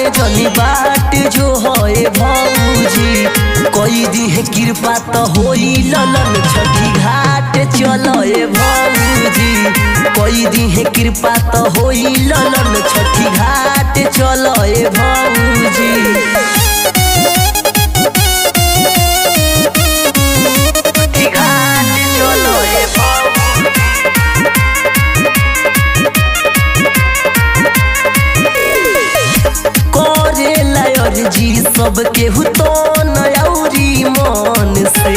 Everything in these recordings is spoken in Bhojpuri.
माने जनी बाट जो है भौजी कोई दी है कृपा तो होई ललन छठी घाट चलो ए भौजी कोई दी है कृपा तो होई ललन छठी घाट चलो ए भौजी जी सब केहू तो नयौरी मन से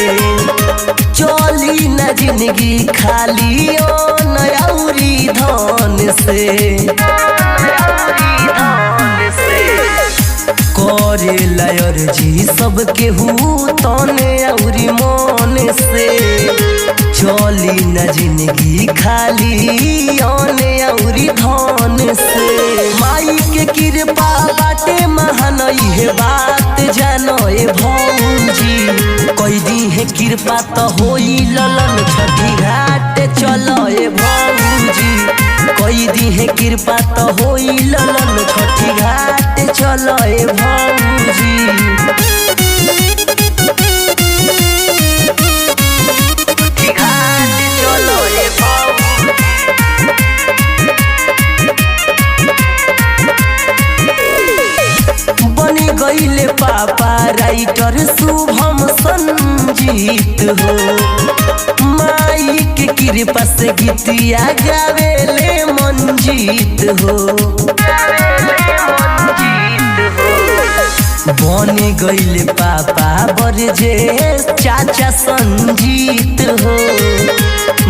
चली न जिंदगी खाली ओ नयौरी धन से करे लयर जी सब केहू तो नयौरी मन से चली न जिंदगी खाली ओ नयौरी धन से माई के कृपा बाटे महान है बात जानो ए भौजी कोई दी है कृपा तो होई ललन छठी घाट चलो ए भौजी कोई दी है कृपा तो होई ललन छठी घाट चलो ए भौजी गईले पापा राइटर शुभम संजीत हो माई के कृपा से गीतिया गावेले मंजीत हो बने गईले पापा बरजे चाचा संजीत हो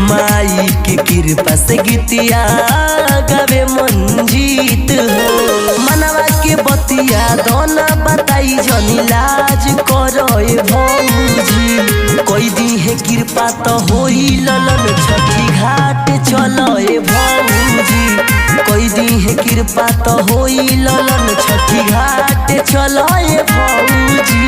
माई के कृपा से गीतिया गावे मंजीत हो मनवा के बतिया दोना बताई जनी लाज करो ए भौजी कोई दी है कृपा तो होई ललन छठी घाट चलो ए भौजी कोई दी है कृपा तो होई ललन छठी घाट चलो ए भौजी।